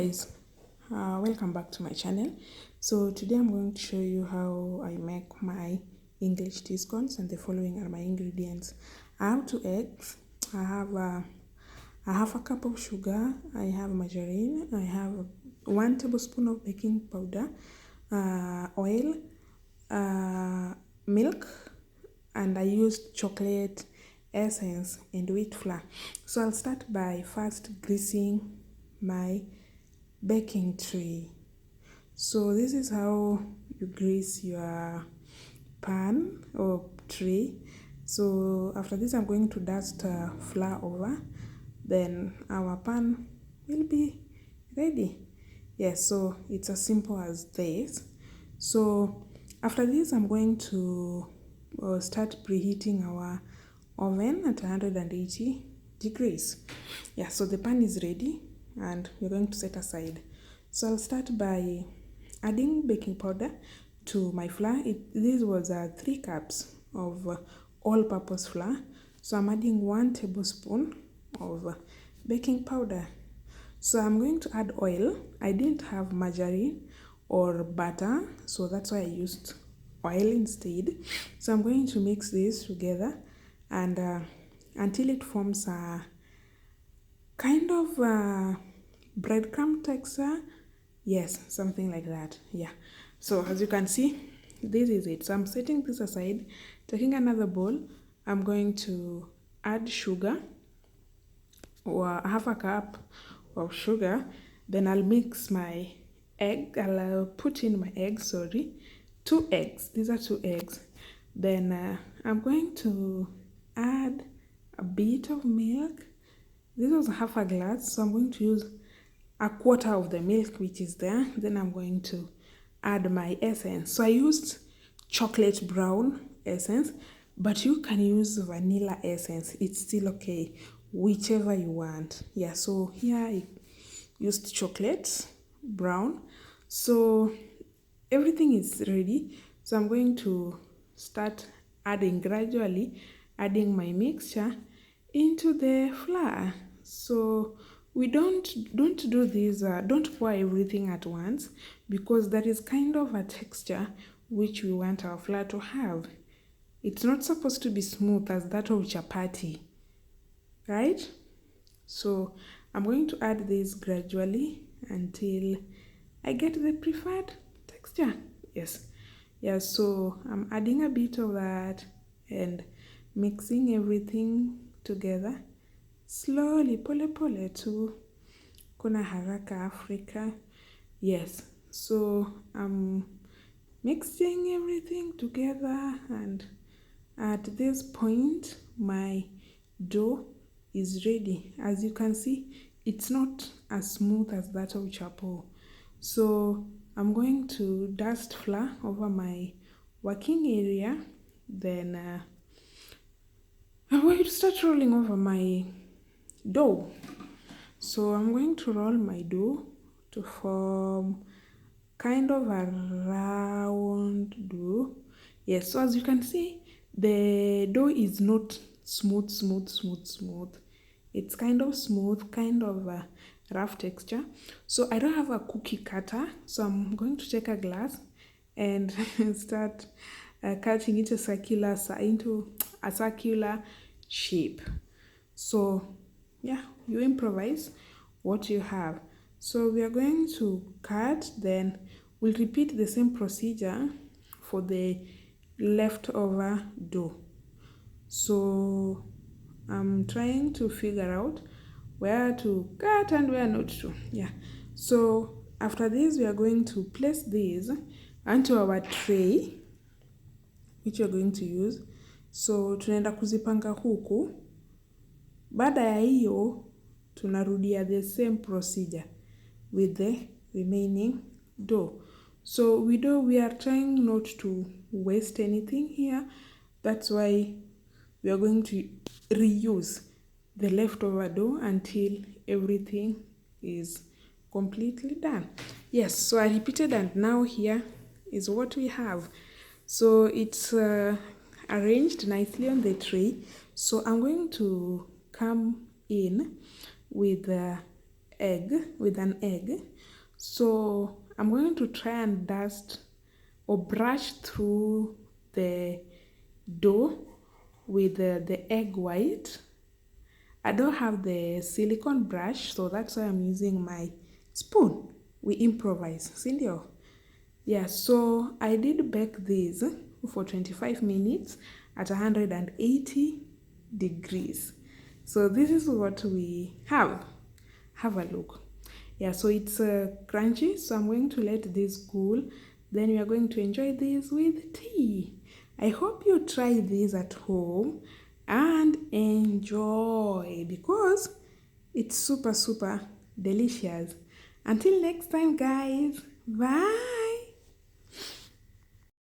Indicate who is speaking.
Speaker 1: guys, welcome back to my channel. So today I'm going to show you how I make my English tea scones, and the following are my ingredients. I have 2 eggs, I have a cup of sugar, I have margarine, I have 1 tablespoon of baking powder, oil, milk, and I used chocolate essence and wheat flour. So I'll start by first greasing my baking tray. So this is how you grease your pan or tray. So after this I'm going to dust flour over, then our pan will be ready. Yes, so it's as simple as this. So after this I'm going to start preheating our oven at 180 degrees. Yeah, so the pan is ready and we're going to set aside. So I'll start by adding baking powder to my flour. This was 3 cups of all-purpose flour. So I'm adding 1 tablespoon of baking powder. So I'm going to add oil. I didn't have margarine or butter, so that's why I used oil instead. So I'm going to mix this together and until it forms a kind of breadcrumb texture. Yes, something like that. Yeah, so as you can see, this is it. So I'm setting this aside. Taking another bowl, I'm going to add sugar, or half a cup of sugar. Then I'll mix my egg. I'll put in my eggs, 2 eggs. These are 2 eggs. Then I'm going to add a bit of milk. This was half a glass, so I'm going to use a quarter of the milk which is there. Then I'm going to add my essence. So I used chocolate brown essence, but you can use vanilla essence. It's still okay, whichever you want. Yeah, so here I used chocolate brown. So everything is ready. So I'm going to start gradually adding my mixture into the flour. So we don't do this, don't pour everything at once, because that is kind of a texture which we want our flour to have. It's not supposed to be smooth as that of chapati, right? So I'm going to add this gradually until I get the preferred texture. Yes. Yeah, so I'm adding a bit of that and mixing everything together slowly, pole pole tu kuna haraka Africa. Yes, so I'm mixing everything together, and at this point my dough is ready. As you can see, it's not as smooth as that of chapo. So I'm going to dust flour over my working area. Then I'm going to start rolling over my dough. So I'm going to roll my dough to form kind of a round dough. Yes, so as you can see, the dough is not smooth. It's kind of smooth, kind of a rough texture. So I don't have a cookie cutter, so I'm going to take a glass and start cutting it into a circular shape. So yeah, you improvise what you have. So we are going to cut, then we'll repeat the same procedure for the leftover dough. So I'm trying to figure out where to cut and where not to. Yeah, so after this we are going to place these onto our tray which we are going to use. So tunaenda kuzipanga huku. Baada ya hiyo tunarudia the same procedure with the remaining dough. So we are trying not to waste anything here. That's why we are going to reuse the leftover dough until everything is completely done. Yes, so I repeated, and now here is what we have. So it's arranged nicely on the tray. So I'm going to come in with an egg. So I'm going to try and dust or brush through the dough with the egg white. I don't have the silicone brush, so that's why I'm using my spoon. We improvise, Cindy. Yeah, so I did bake this for 25 minutes at 180 degrees. So this is what we have. Have a look. Yeah, so it's crunchy, so I'm going to let this cool. Then we are going to enjoy this with tea. I hope you try this at home and enjoy because it's super, super delicious. Until next time, guys. Bye.